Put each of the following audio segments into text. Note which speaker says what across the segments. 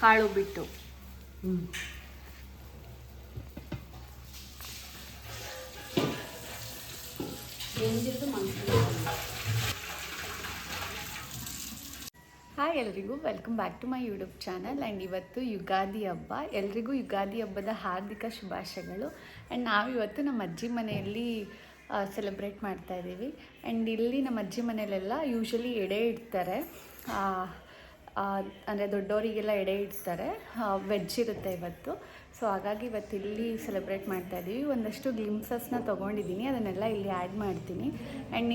Speaker 1: ಕಾಳು ಬಿಟ್ಟು. ಹಾಯ್ ಎಲ್ರಿಗೂ, welcome back to my YouTube channel. And ಇವತ್ತು ಯುಗಾದಿ ಹಬ್ಬ. ಎಲ್ರಿಗೂ ಯುಗಾದಿ ಹಬ್ಬದ ಹಾರ್ದಿಕ ಶುಭಾಶಯಗಳು. ಆ್ಯಂಡ್ ನಾವಿವತ್ತು ನಮ್ಮ ಅಜ್ಜಿ ಮನೆಯಲ್ಲಿ ಸೆಲೆಬ್ರೇಟ್ ಮಾಡ್ತಾ ಇದ್ದೀವಿ. ಆ್ಯಂಡ್ ಇಲ್ಲಿ ನಮ್ಮ ಅಜ್ಜಿ ಮನೆಯಲ್ಲೆಲ್ಲ ಯೂಶ್ವಲಿ ಎಡೆ ಇಡ್ತಾರೆ, ಅಂದರೆ ದೊಡ್ಡವರಿಗೆಲ್ಲ ಎಡೆ ಇಡ್ತಾರೆ. ವೆಜ್ ಇರುತ್ತೆ ಇವತ್ತು. ಸೊ ಹಾಗಾಗಿ ಇವತ್ತು ಇಲ್ಲಿ ಸೆಲೆಬ್ರೇಟ್ ಮಾಡ್ತಾ ಇದ್ದೀವಿ. ಒಂದಷ್ಟು ಗ್ಲಿಮ್ಸಸ್ನ ತೊಗೊಂಡಿದ್ದೀನಿ, ಅದನ್ನೆಲ್ಲ ಇಲ್ಲಿ ಆ್ಯಡ್ ಮಾಡ್ತೀನಿ. ಆ್ಯಂಡ್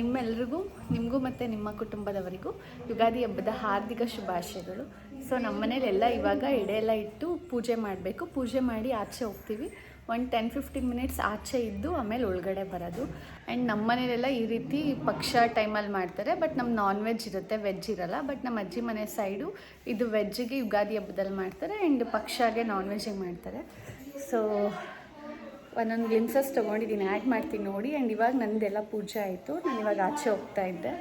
Speaker 1: ನಿಮಗೂ ಮತ್ತು ನಿಮ್ಮ ಕುಟುಂಬದವರಿಗೂ ಯುಗಾದಿ ಹಬ್ಬದ ಹಾರ್ದಿಕ ಶುಭಾಶಯಗಳು. ಸೊ ನಮ್ಮ ಮನೇಲೆಲ್ಲ ಇವಾಗ ಎಡೆ ಎಲ್ಲ ಇಟ್ಟು ಪೂಜೆ ಮಾಡಬೇಕು. ಪೂಜೆ ಮಾಡಿ ಆಚೆ ಹೋಗ್ತೀವಿ. ಒಂದು 10-15 ಮಿನಿಟ್ಸ್ ಆಚೆ ಇದ್ದು ಆಮೇಲೆ ಒಳಗಡೆ ಬರೋದು. ಆ್ಯಂಡ್ ನಮ್ಮ ಮನೇಲೆಲ್ಲ ಈ ರೀತಿ ಪಕ್ಷ ಟೈಮಲ್ಲಿ ಮಾಡ್ತಾರೆ. ಬಟ್ ನಮ್ಮ ನಾನ್ ವೆಜ್ ಇರುತ್ತೆ, ವೆಜ್ ಇರಲ್ಲ. ಬಟ್ ನಮ್ಮ ಅಜ್ಜಿ ಮನೆ ಸೈಡು ಇದು ವೆಜ್ಜಿಗೆ ಯುಗಾದಿ ಹಬ್ಬದಲ್ಲಿ ಮಾಡ್ತಾರೆ, ಆ್ಯಂಡ್ ಪಕ್ಷಗೆ ನಾನ್ ವೆಜ್ಜಿಗೆ ಮಾಡ್ತಾರೆ. ಸೊ ಒಂದೊಂದು ಗ್ಲಿಮ್ಸಸ್ ತೊಗೊಂಡಿದ್ದೀನಿ, ಆ್ಯಡ್ ಮಾಡ್ತೀನಿ ನೋಡಿ. ಆ್ಯಂಡ್ ಇವಾಗ ನನ್ನದೆಲ್ಲ ಪೂಜೆ ಆಯಿತು. ನಾನು ಇವಾಗ ಆಚೆ ಹೋಗ್ತಾ ಇದ್ದೆ.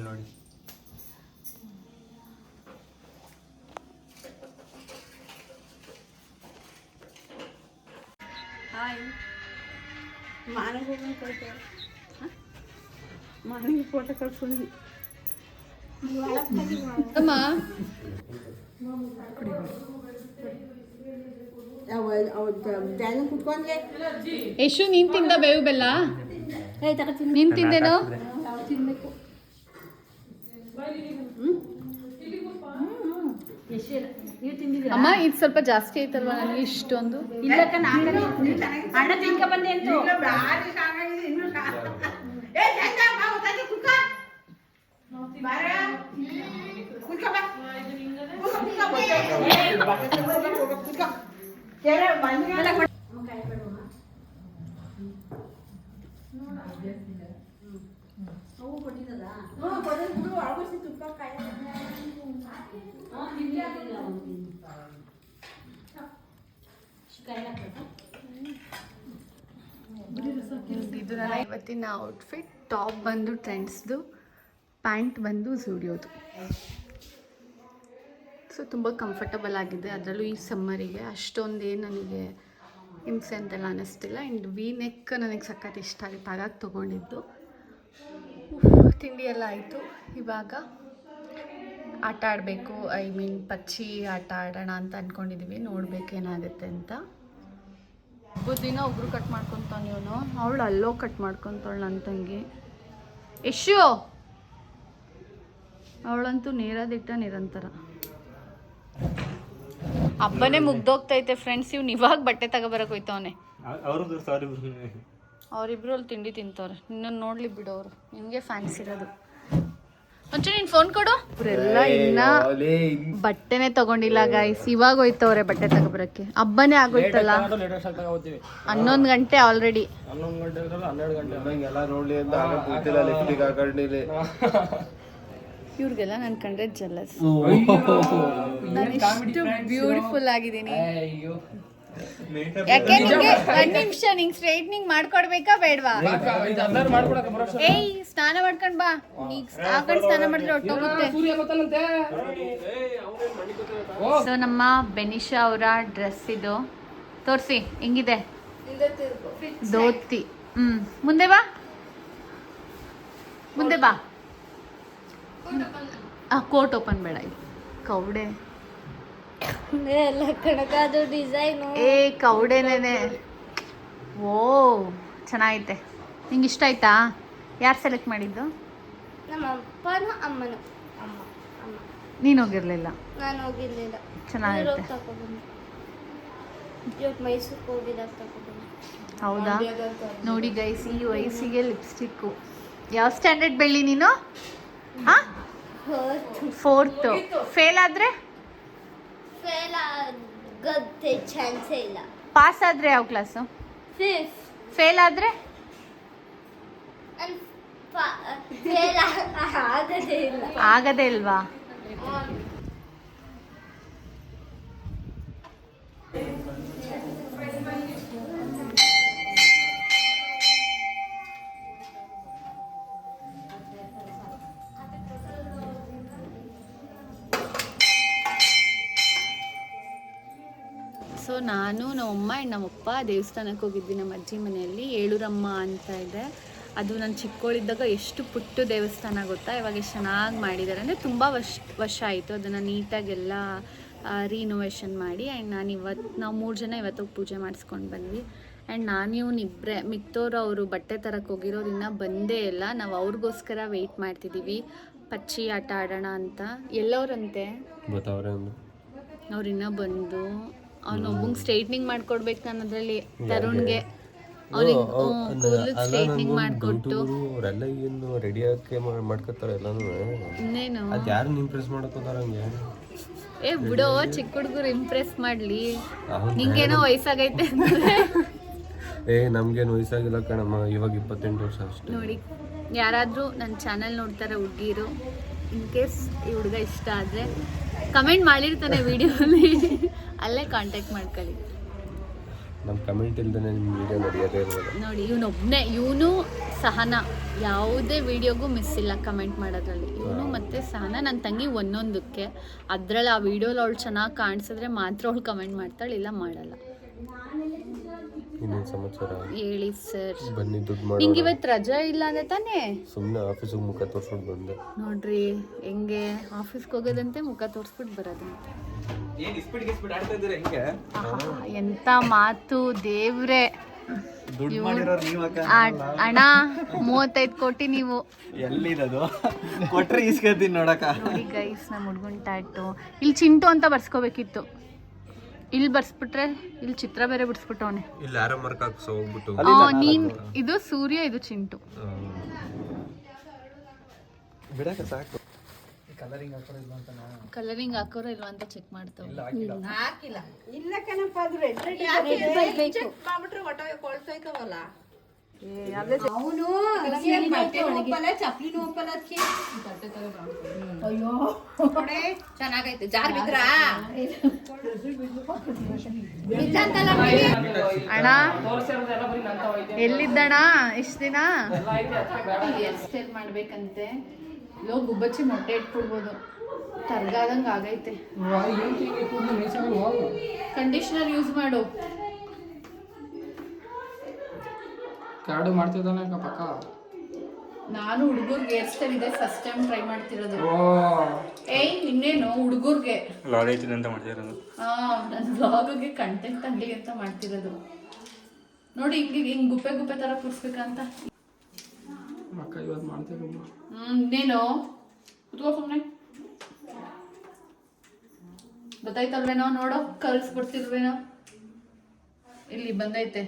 Speaker 2: ನೋಡಿ,
Speaker 1: ಹಾಯ್,
Speaker 3: ಮಾನವಿ ಫೋಟೋ ಕಳ್ಸ್ಕೊಂಡು
Speaker 1: ಅಮ್ಮ
Speaker 3: ಕುತ್ಕೊಂಡ್ರೆ
Speaker 1: ಯಶು, ನೀನು ತಿಂದ ಬೇವು ಬೆಲ್ಲ? ನೀನು ತಿಂದೇನೋ? ಅಮ್ಮ ಇದು ಸ್ವಲ್ಪ ಜಾಸ್ತಿ ಐತಲ್ವಾ ನನಗೆ ಇಷ್ಟೊಂದು?
Speaker 3: ಅಣ್ಣ ತಿನ್ಕ ಬಂದೆ ಅಂತ
Speaker 1: ಇದು ನನ್ನ ಇವತ್ತಿನ ಔಟ್ಫಿಟ್. ಟಾಪ್ ಬಂದು ಟ್ರೆಂಡ್ಸ್ದು, ಪ್ಯಾಂಟ್ ಬಂದು ಝೂಡಿಯೋದು. ಸೊ ತುಂಬ ಕಂಫರ್ಟಬಲ್ ಆಗಿದೆ. ಅದರಲ್ಲೂ ಈ ಸಮ್ಮರಿಗೆ ಅಷ್ಟೊಂದೇನು ನನಗೆ ಹಿಂಸೆ ಅಂತೆಲ್ಲ ಅನ್ನಿಸ್ತಿಲ್ಲ. ಆ್ಯಂಡ್ ವಿ ನೆಕ್ ನನಗೆ ಸಖತ್ ಇಷ್ಟ ಆಗುತ್ತೆ, ಹಾಗಾಗಿ ತೊಗೊಂಡಿದ್ದು. ತಿಂಡಿ ಎಲ್ಲ ಆಯಿತು. ಇವಾಗ ಆಟ ಆಡಬೇಕು, ಪಚ್ಚಿ ಆಟ ಆಡೋಣ ಅಂತ ಅಂದ್ಕೊಂಡಿದ್ದೀವಿ. ನೋಡ್ಬೇಕು ಏನಾಗುತ್ತೆ ಅಂತ. ದಿನ ಒಬ್ರು ಕಟ್ ಮಾಡ್ಕೊತಾನೆ ಇವನು, ಅವಳು ಅಲ್ಲೋ ಕಟ್ ಮಾಡ್ಕೊತಾಳು ನನ್ನ ತಂಗಿ. ಯಶು ಅವಳಂತೂ ನೇರದಿಟ್ಟ ನಿರಂತರ. ಹಬ್ಬನೇ ಮುಗ್ದೋಗ್ತೈತೆ ಫ್ರೆಂಡ್ಸ್. ಇವ್ನು ಇವಾಗ ಬಟ್ಟೆ ತಗೋಬರಕ್ಕೆ ಹೋಯ್ತವನೆ. ಅವರಿಬ್ರು ಅಲ್ಲಿ ತಿಂಡಿ ತಿಂತವ್ರೆ. ಇನ್ನೊಂದು ನೋಡ್ಲಿ ಬಿಡು, ಅವರು ನಿಮಗೆ ಫ್ಯಾನ್ಸ್ ಇರೋದು. ಒಂಚೂರು ನೀನು ಫೋನ್ ಕೊಡು. ಅವರೆಲ್ಲ ಇನ್ನ ಬಟ್ಟೆನೇ ತಗೊಂಡಿಲ್ಲ ಗೈಸ್. ಇವಾಗ ಹೋಯ್ತವ್ರೆ ಬಟ್ಟೆ ತಗೋಬರಕ್ಕೆ. ಹಬ್ಬನೇ ಆಗೋಯ್ತಲ್ಲ, 11 ಗಂಟೆ ಆಲ್ರೆಡಿ. ಇವ್ರಿಗೆಲ್ಲ ನಾನು ಕಂಡ್ರೆ ಜೆಲಸ್. ನಾನು ಇಷ್ಟು ಬ್ಯೂಟಿಫುಲ್ ಆಗಿದ್ದೀನಿ. ಯಾಕೆ ನಿಂಗೆ 1 ನಿಮಿಷ ನಿಂಗೆ ಸ್ಟ್ರೈಟ್ನಿಂಗ್ ಮಾಡ್ಕೊಡ್ಬೇಕಾ ಬೇಡವಾ? ಏಯ್, ಸ್ನಾನ ಮಾಡ್ಕೊಂಡ್ ಬಾ. ನೀಗ್ ಹಾಕೊಂಡು ಸ್ನಾನ ಮಾಡಿದ್ರೆ ಹೊಟ್ಟೋಗುತ್ತೆ. ಸೊ ನಮ್ಮ ಬೆನಿಶಾ ಅವರ ಡ್ರೆಸ್ ಇದು ತೋರಿಸಿ, ಹೆಂಗಿದೆ? ಧೋತಿ. ಮುಂದೆ ಬಾ, ಮುಂದೆ ಬಾ. ಕೋಟ್ ಓಪನ್ ಬೇಡ, ಕೌಡೆ
Speaker 4: ಎಲ್ಲ ಕಣಕಾದು ಡಿಸೈನು.
Speaker 1: ಏ ಕೌಡೆನೇನೆ. ಓ ಚೆನ್ನಾಗೈತೆ. ನಿಂಗೆ ಇಷ್ಟ ಆಯ್ತಾ? ಯಾರು ಸೆಲೆಕ್ಟ್ ಮಾಡಿದ್ದು?
Speaker 4: ನಮ್ಮ ಅಪ್ಪನೂ ಅಮ್ಮನೂ. ಅಮ್ಮ
Speaker 1: ನೀನು ಹೋಗಿರಲಿಲ್ಲ?
Speaker 4: ನಾನು ಹೋಗಿರ್ಲಿಲ್ಲ.
Speaker 1: ಚೆನ್ನಾಗಿರುತ್ತೆ.
Speaker 4: ತಗೊಬಂದು ಇವತ್ತು ಮೈಸೂರಿಗೆ ಹೋಗಿದಾಗ ತಗೊಬಂದು.
Speaker 1: ಹೌದಾ? ನೋಡಿ ಗೈಸ್, ಈ ವಯಸ್ಸಿಗೆ ಲಿಪ್ಸ್ಟಿಕ್ಕು. ಯಾವ ಸ್ಟ್ಯಾಂಡರ್ಡ್ ಬೆಳ್ಳಿ ನೀನು? ಹಾಂ, 4th. ಫೇಲ್ ಆದರೆ?
Speaker 4: ಫೇಲ್ ಆಗತ್ತೆ ಚಾನ್ಸೇ ಇಲ್ಲ.
Speaker 1: ಪಾಸ್ ಆದರೆ ಯಾವ ಕ್ಲಾಸು?
Speaker 4: 5th.
Speaker 1: ಫೇಲ್ ಆದರೆ?
Speaker 4: ಫೇಲ್ ಆಗದೇ ಇಲ್ಲ.
Speaker 1: ಆಗದೇ ಇಲ್ವಾ? ಸೊ ನಾನು ನಮ್ಮಮ್ಮ ಆ್ಯಂಡ್ ನಮ್ಮಪ್ಪ ದೇವಸ್ಥಾನಕ್ಕೆ ಹೋಗಿದ್ವಿ. ನಮ್ಮ ಅಜ್ಜಿ ಮನೆಯಲ್ಲಿ ಏಳೂರಮ್ಮ ಅಂತ ಇದೆ. ಅದು ನಾನು ಚಿಕ್ಕವಳಿದ್ದಾಗ ಎಷ್ಟು ಪುಟ್ಟ ದೇವಸ್ಥಾನ ಗೊತ್ತಾ. ಇವಾಗ ಎಷ್ಟು ಚೆನ್ನಾಗಿ ಮಾಡಿದ್ದಾರೆ ಅಂದರೆ ತುಂಬ ವರ್ಷ ಆಯಿತು. ಅದನ್ನು ನೀಟಾಗೆಲ್ಲ ರೀನೋವೇಷನ್ ಮಾಡಿ. ಆ್ಯಂಡ್ ನಾವು 3 ಜನ ಇವತ್ತೋಗಿ ಪೂಜೆ ಮಾಡಿಸ್ಕೊಂಡು ಬಂದ್ವಿ. ಆ್ಯಂಡ್ ನಾನು ಇವನಿಬ್ಬರೇ, ಮಿಕ್ತೋರು ಅವರು ಬಟ್ಟೆ ತರಕ್ಕೆ ಹೋಗಿರೋರು ಇನ್ನೂ ಬಂದೇ ಇಲ್ಲ. ನಾವು ಅವ್ರಿಗೋಸ್ಕರ ವೆಯ್ಟ್ ಮಾಡ್ತಿದ್ದೀವಿ. ಪಚ್ಚಿ ಆಟ ಆಡೋಣ ಅಂತ. ಎಲ್ಲವ್ರಂತೆ ಅವ್ರು ಇನ್ನೂ ಬಂದು ಅವನೊಬ್ಬಂಗೆ ಸ್ಟ್ರೈಟ್ನಿಂಗ್ ಮಾಡ್ಕೊಡ್ಬೇಕು ನಾನು ಅದರಲ್ಲಿ. ತರುಣ್ಗೆ ಅವ್ರಿಗೆ ಸ್ಟ್ರೈಟ್ನಿಂಗ್ ಮಾಡಿಕೊಟ್ಟು
Speaker 2: ಅವರೆಲ್ಲ ಏನು ರೆಡಿ ಆಗಿ ಮಾಡ್ಕೊತಾರೆ ಎಲ್ಲಾನು.
Speaker 1: ಇನ್ನೇನು
Speaker 2: ಯಾರು ಇಂಪ್ರೆಸ್ ಮಾಡಕೋತಾರ ಹಂಗೆ?
Speaker 1: ಏ ಬಿಡೋ, ಚಿಕ್ಕ ಹುಡುಗರು ಇಂಪ್ರೆಸ್ ಮಾಡಲಿ. ನಿಂಗೇನೋ ವಯಸ್ಸಾಗೈತೆ ಅಂದರೆ
Speaker 2: ನಮ್ಗೇನು ವಯಸ್ಸಾಗಿಲ್ಲ ಕಣಮ್ಮ, ಇವಾಗ 28 ವರ್ಷ ಅಷ್ಟೇ.
Speaker 1: ನೋಡಿ, ಯಾರಾದರೂ ನನ್ನ ಚಾನಲ್ ನೋಡ್ತಾರೆ ಹುಡುಗಿರು, ಇನ್ ಕೇಸ್ ಈ ಹುಡುಗ ಇಷ್ಟ ಆದರೆ ಕಮೆಂಟ್ ಮಾಡಿರ್ತಾನೆ ವಿಡಿಯೋಲಿ, ಅಲ್ಲೇ ಕಾಂಟ್ಯಾಕ್ಟ್ ಮಾಡ್ಕೊಳ್ಳಿ.
Speaker 2: ನಮ್ಮ ಕಮೆಂಟ್ ಇಲ್ದೇ ನಿಮ್ಮ ವಿಡಿಯೋ ನಡೆಯೋದೇ ಇರೋದು.
Speaker 1: ನೋಡಿ, ಇವನು ಸಹನ ಯಾವುದೇ ವಿಡಿಯೋಗೂ ಮಿಸ್ ಇಲ್ಲ ಕಮೆಂಟ್ ಮಾಡೋದ್ರಲ್ಲಿ. ಇವನು ಮತ್ತು ಸಹನ ನನ್ನ ತಂಗಿ ಒಂದೊಂದಕ್ಕೆ. ಅದರಲ್ಲಿ ಆ ವಿಡಿಯೋಲಿ ಅವಳು ಚೆನ್ನಾಗಿ ಕಾಣಿಸಿದ್ರೆ ಮಾತ್ರ ಅವಳು ಕಮೆಂಟ್ ಮಾಡ್ತಾಳೆ, ಇಲ್ಲ ಮಾಡಲ್ಲ.
Speaker 2: ಇನ್ನೇನು ಸಮಾಚಾರ
Speaker 1: ಹೇಳಿ ಸರ್.
Speaker 2: ಬನ್ನಿ ದುಡ್ಡು ಮಾಡಿ.
Speaker 1: ನಿಂಗೆ ಇವತ್ತು ರಜಾ ಇಲ್ಲ ಅಂದ್ರೆ ತಾನೇ?
Speaker 2: ಸುಮ್ಮನೆ ಆಫೀಸಿಗೆ ಮುಖ ತೋರಿಸ್ಕೊಂಡು ಬಂದೆ.
Speaker 1: ನೋಡ್ರಿ ಹೆಂಗೆ ಆಫೀಸ್ಗೆ ಹೋಗೋದಂತೆ, ಮುಖ ತೋರಿಸ್ಬಿಟ್ಟು ಬರೋದಂತೆ. ಎಂತ ಮಾತು ದೇವ್ರೆ. ಅಣ್ಣ 35 ಕೋಟಿ ನೀವು
Speaker 5: ಎಲ್ಲಿರೋದು ಕೊಟ್ರೆ ಇಸ್ಕೊತೀನಿ ನೋಡಕ.
Speaker 1: ನೋಡಿ ಗೈಸ್, ನಮ್ಮ ಹುಡ್ಗನ್ ಟ್ಯಾಟು ಇಲ್ಲಿ ಚಿಂಟು ಅಂತ ಬರ್ಸ್ಕೋಬೇಕಿತ್ತು. ಇಲ್ಲಿ ಬರ್ಸ್ಬಿಟ್ರೆ ಇಲ್ಲಿ ಚಿತ್ರ ಬೇರೆ ಬಿಡಿಸ್ಬಿಟ್ಟವನೆ.
Speaker 2: ಇಲ್ಲಿ ಯಾರೋ ಮಾರ್ಕ್ ಹಾಕ್ಸ ಹೋಗ್ಬಿಟ್ಟು.
Speaker 1: ನೀನ್ ಇದು ಸೂರ್ಯ, ಇದು ಚಿಂಟು.
Speaker 5: ಬಿಡಕ ಸಾಕು.
Speaker 1: ಕಲರಿಂಗ್ ಹಾಕೋರ ಇಲ್ವಾ ಅಂತ ಚೆಕ್ ಮಾಡ್ತಾವ.
Speaker 3: ಹಾಕಿಲ್ಲ ಇಲ್ಲ ಕಣಪ್ಪ, ಅದು ರೆಡ್ ಮಾಡ್ಬಿಟ್ರೆ ಒಟ್ಟಾಗ ಕೊಳ್ತೋಯ್ತವಲ್ಲ. ಅವನು ಚಪ್ಲಿನೂ ಒಪ್ಪಲ್ಲ. ಅಯ್ಯೋ ಚೆನ್ನಾಗೈತೆ. ಜಾರ್ ಬಿದ್ರಾ
Speaker 1: ಅಣ್ಣ? ಎಲ್ಲಿದ್ದಣ್ಣ ಇಷ್ಟ ದಿನ? Hair style ಮಾಡ್ಬೇಕಂತೆ. ಗುಬ್ಬಚ್ಚಿ ಮೊಟ್ಟೆ ಇಟ್ಬಿಡ್ಬೋದು. ತರ್ಗಾದಂಗೆ ಆಗೈತೆ. ಕಂಡೀಷನರ್ ಯೂಸ್ ಮಾಡು.
Speaker 6: ಕಾರ್ಡು ಮಾಡ್ತಿದ್ದಾನೆ ಪಕ್ಕ.
Speaker 1: ನಾನು ಹುಡುಗರ್ಗೆ ಹೇರ್ ಸ್ಟೈಲ್ ಇದೆ ಫಸ್ಟ್ ಟೈಮ್ ಟ್ರೈ ಮಾಡ್ತಿರೋದು. ಏಯ್ ಇನ್ನೇನು ಹುಡುಗರ್ಗೆ
Speaker 5: ಅಂತ ಮಾಡ್ತಿರೋದು.
Speaker 1: ನನ್ನ ಬ್ಲಾಗ್ಗೆ ಕಂಟೆಂಟ್ ಆಗಲಿ ಅಂತ ಮಾಡ್ತಿರೋದು. ನೋಡಿ ಹಿಂಗೆ ಗುಪ್ಪೆ ಗುಪ್ಪೆ ಥರ ಕೂರಿಸ್ಬೇಕಂತ.
Speaker 6: ಅಕ್ಕ ಇವತ್ತು ಮಾಡ್ತಿರೋದು.
Speaker 1: ಇನ್ನೇನು ಕುತ್ಕೋ ಸುಮ್ಮನೆ. ಗೊತ್ತಾಯ್ತಲ್ವೇನೋ? ನೋಡೋ ಕಳಿಸ್ಬಿಡ್ತಿಲ್ವೇನೋ. ಇಲ್ಲಿ ಬಂದೈತೆ.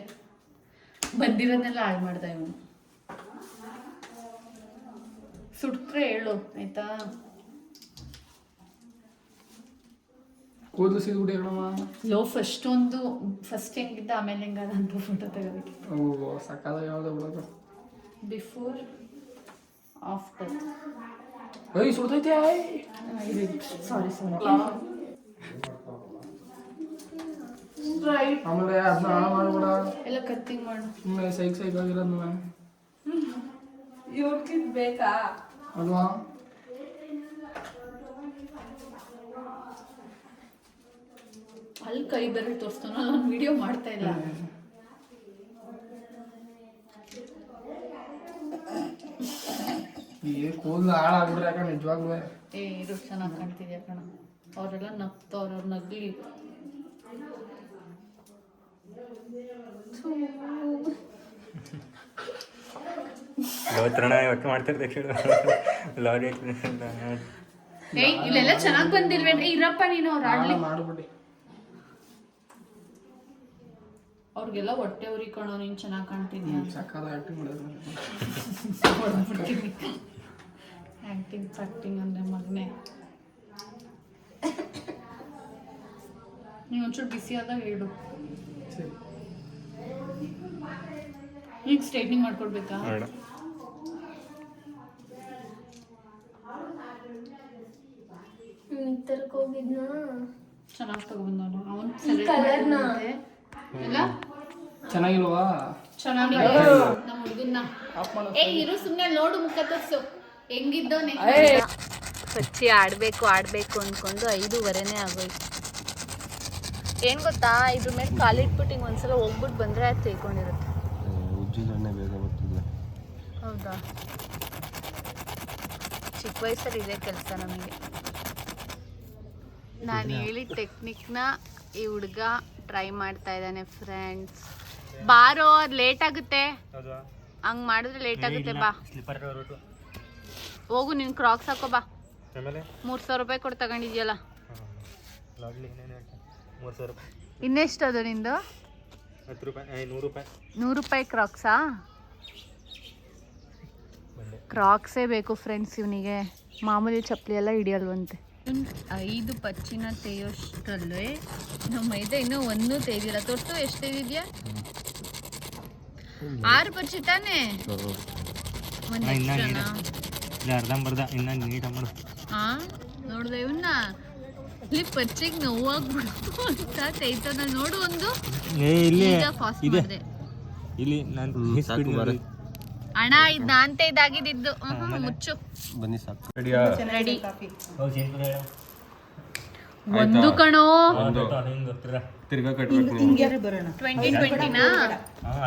Speaker 1: ಬಂದಿರೋದನ್ನೆಲ್ಲ ಹಾಳು ಮಾಡ್ದ ಇವನು. ಸುಟ್ರೆ ಹೇಳು ಆಯ್ತಾ?
Speaker 6: ಕೂದಲು ಸಿಗ್ಬಿಡಿ ಹೇಳಮ್ಮ.
Speaker 1: ಫಸ್ಟ್ ಹೆಂಗಿದ್ದ ಆಮೇಲೆ ಹೆಂಗಾದ ಅಂತ ಫೋಟೋ ತೆಗೋದಕ್ಕೆ.
Speaker 6: ಓ ಸಕ್ಕದ ಯಾವ್ದು ಬಿಡೋದು.
Speaker 1: Before after.
Speaker 6: ಏಯ್ ಸುಡ್ತೈತೆ.
Speaker 1: ಸಾರಿ
Speaker 6: ಆಮೇಲೆ ಅದನ್ನ ಹಾಳು ಮಾಡ್ಬೇಡ.
Speaker 1: ಎಲ್ಲ ಕತ್ತಿಂಗ್ ಮಾಡು.
Speaker 6: ಸುಮ್ಮನೆ ಸೈಕ್ ಆಗಿರೋದು
Speaker 3: ಇವ್ರಿಗಿದ್ ಬೇಕಾ
Speaker 6: ಅಲ್ವಾ?
Speaker 1: ಅಲ್ಲಿ ಕೈ ಬೆರಳು ತೋರಿಸ್ತಾನ. ನಾನು ವಿಡಿಯೋ ಮಾಡ್ತಾ ಇಲ್ಲ.
Speaker 6: ಈ ಕೂದಲು ಹಾಳಾಗ್ಬಿಡ್ರಿ ಯಾಕ ನಿಜವಾಗ್ಲೂ.
Speaker 1: ಇದು ಚೆನ್ನಾಗಿ ಕಾಣ್ತಿದ್ಯಾ ಕಣ. ಅವರೆಲ್ಲ ನಗ್ತವ್ರು, ಅವ್ರು ನಗ್ಲಿ.
Speaker 5: ಲೋತ್ರಣ ಒಟ್ಟು ಮಾಡ್ತಿರ್ದೆ ಕೇಳು. ಲಾರಿ
Speaker 1: ಏಯ್ ಇಲ್ಲೆಲ್ಲ ಚೆನ್ನಾಗಿ ಬಂದಿಲ್ವೇನ್ರಿ? ಇರಪ್ಪ ನೀನು ಅವ್ರು ಆಡ್ಲಿ.
Speaker 6: ಮಾಡ್ಬಿಡಿ.
Speaker 1: ಅವ್ರಿಗೆಲ್ಲ ಹೊಟ್ಟೆ ಉರಿ ಕಣೋ, ನೀನ್ ಚೆನ್ನಾಗಿ ಕಾಣ್ತಿದ್ಯಾ.
Speaker 6: ಸಕ್ಕದ ಆಕ್ಟಿಂಗ್ ಮಾಡಿದ್ರು.
Speaker 1: ಆಕ್ಟಿಂಗ್ ಅಂದ್ರೆ ಮಗನೇ. ನೀವು ಒಂಚೂರು ಬಿಸಿ ಆದಾಗ ಹೇಳು.
Speaker 6: ಸರಿ.
Speaker 1: ಈಗ ಸ್ಟ್ರೈಟ್ನಿಂಗ್ ಮಾಡ್ಕೊಡ್ಬೇಕಾ?
Speaker 4: ತರಕ್ ಹೋಗಿದ್ನಾ
Speaker 1: ಚೆನ್ನಾಗಿ ತಗೊಂಡ್ಬಂದವನು ಅವನು.
Speaker 4: ಕಲರ್ನ
Speaker 1: ಎಲ್ಲ
Speaker 6: ಚೆನ್ನಾಗಿಲ್ವಾ?
Speaker 1: ಚೆನ್ನಾಗಿ ನಮ್ಮ ಹುಡುಗನ್ನ. ಏ ಇರು ಸುಮ್ಮನೆ ನೋಡು, ಮುಖ ತೋರ್ಸು ಹೆಂಗಿದ್ದವನೇ. ಸಚ್ಚಿ ಆಡಬೇಕು ಅಂದ್ಕೊಂಡು 5:15 ಆಗೋಯ್ತು. ಏನು ಗೊತ್ತಾ, ಇದ್ರ ಮೇಲೆ ಕಾಲಿಟ್ಬಿಟ್ಟು ಹಿಂಗೆ ಒಂದ್ಸಲ ಹೋಗ್ಬಿಟ್ಟು ಬಂದರೆ ಅದು ತಿಳ್ಕೊಂಡಿರುತ್ತೆ.
Speaker 2: ಉಜ್ಜಿ ಸೊನ್ನೆ ಬೇಗ ಬರ್ತಿದ್ದೆ.
Speaker 1: ಹೌದಾ? ಚಿಕ್ಕ ವಯಸ್ಸಲ್ಲಿ ಇದೇ ಕೆಲಸ ನಮಗೆ. ನಾನು ಹೇಳಿದ ಟೆಕ್ನಿಕ್ನ ಈ ಹುಡುಗ ಟ್ರೈ ಮಾಡ್ತಾ ಇದ್ದಾನೆ ಫ್ರೆಂಡ್ಸ್. ಬಾರೋ, ಅದು ಲೇಟ್ ಆಗುತ್ತೆ. ಹಂಗೆ ಮಾಡಿದ್ರೆ ಲೇಟ್ ಆಗುತ್ತೆ. ಬಾ ಹೋಗು, ನೀನು ಕ್ರಾಕ್ಸ್ ಹಾಕೋ ಬಾ. 300 ರೂಪಾಯಿ ಕೊಟ್ಟು ತಗೊಂಡಿದ್ಯಲ್ಲ. ಇನ್ನೆಷ್ಟು ಅದು ನಿಂದು?
Speaker 5: 10 ರೂಪಾಯಿ 100 ರೂಪಾಯಿ.
Speaker 1: 100 ರೂಪಾಯಿ ಕ್ರಾಕ್ಸಾ? ಕ್ರಾಕ್ಸೇ ಬೇಕು ಫ್ರೆಂಡ್ಸ್ ಇವನಿಗೆ. ಮಾಮೂಲಿ ಚಪ್ಪಲಿ ಎಲ್ಲ ಹಿಡಿಯಲ್ವಂತೆ. 5 ಪಚ್ಚಿನ ತೆಯ್ಯೋಷ್ಟರಲ್ಲೇ ನಮ್ಮ ಮೈದ ಇನ್ನೂ 1 ತೆಯ್ದಿಲ್ಲ. ತೊಟ್ಟು ಎಷ್ಟು ತೆಯ್ದಿದ್ಯಾ? 6 ಪಚ್ಚಿ ತಾನೇ? ಒಂದು ಎಕ್ಸ್ಟ್ರಾನಾ?
Speaker 5: ಅರ್ಧಂಬರ್ಧ ಇನ್ನ ನೀಟಾಗಿ ಮಾಡು.
Speaker 1: ನೋಡ್ದೆ ಇವನ್ನ ಇಲ್ಲಿ ಪಚ್ಚಿಗೆ ನೋವಾಗ್ಬಿಡು ಅಂತ ತೆಯ್ತಾನ ನೋಡು. ಒಂದು ಫಾಸ್ಟ್ ಮಾಡಿದೆ
Speaker 5: ಇಲ್ಲಿ ನಾನು
Speaker 1: ಅಣ್ಣ, ಇದು ನಾನ್ ತೆಯ್ದಾಗಿದ್ದು. ಮುಚ್ಚು.
Speaker 2: ಬನ್ನಿ ಸಾಕು.
Speaker 1: ರೆಡಿ. ಒಂದು ಕಣೋ.
Speaker 2: ತಿರ್ಗಾ ಕಟ್ಬೇಕು.
Speaker 1: 2020ನಾ?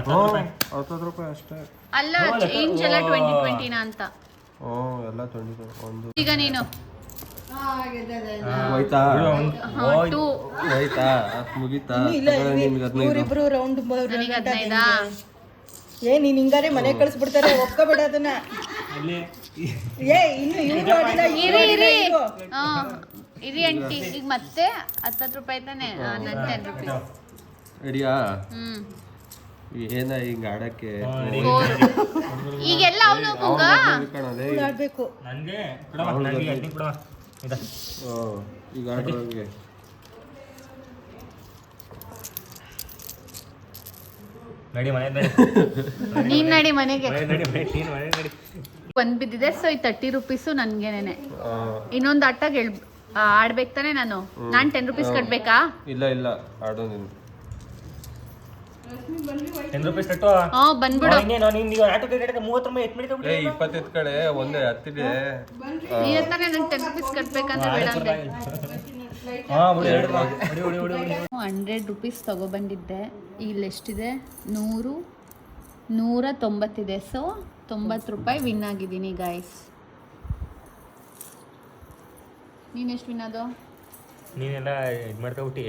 Speaker 2: 10 ರೂಪಾಯಿ ಅಷ್ಟೇ.
Speaker 1: ಅಲ್ಲ, ಚೇಂಜ್ ಎಲ್ಲ 2020ನಾ ಅಂತ.
Speaker 2: ಎಲ್ಲ 20
Speaker 1: ಈಗ ನೀನು
Speaker 2: ಹೋಯ್ತಾ?
Speaker 1: 2
Speaker 2: ಹೋಯ್ತಾ? ಮುಗೀತಾ? ನಿಮ್ಗೆ 15.
Speaker 3: ರೌಂಡ್
Speaker 1: ನನಗೆ 15.
Speaker 3: ನೀನ್ ಹಿಂಗಾರೆ ಮನೆ ಕಳ್ಸ್ಬಿಡ್ತಾರೆ, ಒಪ್ಕೋಬೇಡ ಅದನ್ನ. ಏ ಇನ್ನು
Speaker 1: ಇರಿ ಆಂಟಿ. ಈಗ ಮತ್ತೆ 10 ರೂಪಾಯಿ ತಾನೆ? ನನ್ನ 10 ರೂಪಾಯಿ.
Speaker 2: ರೆಡಿಯಾ? ಏನ ಹಿಂಗ ಆಡಕ್ಕೆ?
Speaker 1: ಈಗೆಲ್ಲ ಅವನು
Speaker 3: ಆಡ್ಬೇಕು.
Speaker 2: ಈಗ ಆಡ್ರಂಗೆ.
Speaker 1: ನೀನ್ ನಡಿ ಮನೆಗೆ. ಒಂದ್ ಬಿದ್ದಿದೆ. ಸೊ ಈ 30 ರೂಪೀಸು ನನ್ಗೇನೆ. ಇನ್ನೊಂದು ಆಟಾಗ ಆಡ್ಬೇಕು ತಾನೆ ನಾನು? ನಾನ್ 10 ರೂಪೀಸ್ ಕಟ್ಬೇಕಾ?
Speaker 2: ಇಲ್ಲ ಆಡೋ ನೀನು.
Speaker 5: 10 ರೂಪಾಯಿ ಕಟ್ಟು.
Speaker 1: ಬಂದ್ಬಿಡು.
Speaker 2: 20 ಕಡೆ ಒಂದೇ 10 ಇದೆ.
Speaker 1: ನೀನ್ ತಾನೆ ನಂಗೆ 10 ರೂಪೀಸ್ ಕಟ್ಬೇಕಂದ್ರೆ ಬೇಡ ಅಂದೆ. 100 ರೂಪೀಸ್ ತಗೊಬಂದಿದ್ದೆ. ಇಲ್ಲಿ ಎಷ್ಟಿದೆ? 190 ಸೊ 90 ರೂಪಾಯಿ ವಿನ್ ಆಗಿದ್ದೀನಿ ಗೈಸ್. ನೀನೆಷ್ಟು ವಿನ್ ಆದೋ?
Speaker 5: ನೀನೆಲ್ಲ ಇದು ಮಾಡ್ಕೊಬಿಟ್ಟಿ.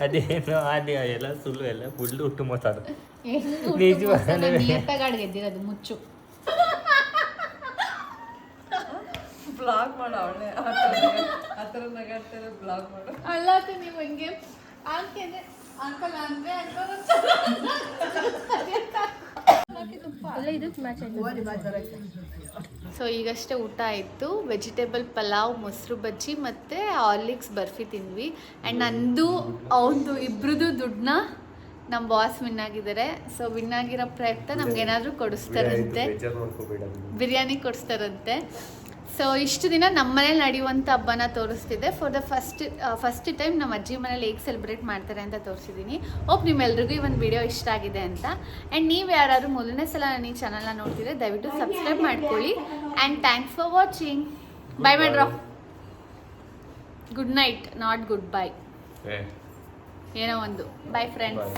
Speaker 5: ಅದೇನು ಅದೇ ಎಲ್ಲ ಸುಳ್ಳು, ಎಲ್ಲ ಫುಲ್ ಹುಟ್ಟು ಮಾತಾಡು.
Speaker 1: ನಿಯತ್ತಾಗಿ ಗೆದ್ದಿರೋದು. ಮುಚ್ಚು.
Speaker 3: ಬ್ಲಾಗ್ ಮಾಡು ಅವಳೆ ಆ ಥರ ನಗಾಡ್ತಾರೆ. ಬ್ಲಾಗ್ ಮಾಡು.
Speaker 1: ಅಲ್ಲ ನೀವು ಹಂಗೆ ಅಂಕಲ್ ಅಂದ್ರೆ ಸೊ ಈಗಷ್ಟೇ ಊಟ ಆಯಿತು. ವೆಜಿಟೇಬಲ್ ಪಲಾವ್, ಮೊಸರು ಬಜ್ಜಿ ಮತ್ತು ಹಾರ್ಲಿಕ್ಸ್ ಬರ್ಫಿ ತಿಂದ್ವಿ. ಆ್ಯಂಡ್ ನಂದು ಅವನದು ಇಬ್ರದ್ದು ದುಡ್ಡನ್ನ ನಮ್ಮ ಬಾಸ್ ವಿನ್ ಆಗಿದ್ದಾರೆ. ಸೊ ವಿನ್ ಆಗಿರೋ ಪ್ರಯತ್ನ ನಮ್ಗೇನಾದರೂ ಕೊಡಿಸ್ತಾರಂತೆ, ಬಿರಿಯಾನಿ ಕೊಡಿಸ್ತಾರಂತೆ. ಸೊ ಇಷ್ಟು ದಿನ ನಮ್ಮ ಮನೇಲಿ ನಡೆಯುವಂಥ ಹಬ್ಬನ ತೋರಿಸ್ತಿದ್ದೆ. ಫಾರ್ ದ ಫಸ್ಟ್ ಟೈಮ್ ನಮ್ಮ ಅಜ್ಜಿ ಮನೇಲಿ ಹೇಗೆ ಸೆಲೆಬ್ರೇಟ್ ಮಾಡ್ತಾರೆ ಅಂತ ತೋರಿಸಿದ್ದೀನಿ. ಹೋಪ್ ನಿಮ್ಮೆಲ್ರಿಗೂ ಈ ಒಂದು ವಿಡಿಯೋ ಇಷ್ಟ ಆಗಿದೆ ಅಂತ. ಆ್ಯಂಡ್ ನೀವು ಯಾರಾದರೂ ಮೊದಲನೇ ಸಲ ನನ್ನ ಈ ಚಾನಲ್ನ ನೋಡ್ತಿದ್ರೆ ದಯವಿಟ್ಟು ಸಬ್ಸ್ಕ್ರೈಬ್ ಮಾಡ್ಕೊಳ್ಳಿ. And thanks for watching. Bye ಮಾಡ್ರೋ. Good night, not good bye. ಏನೋ ಒಂದು. Bye friends.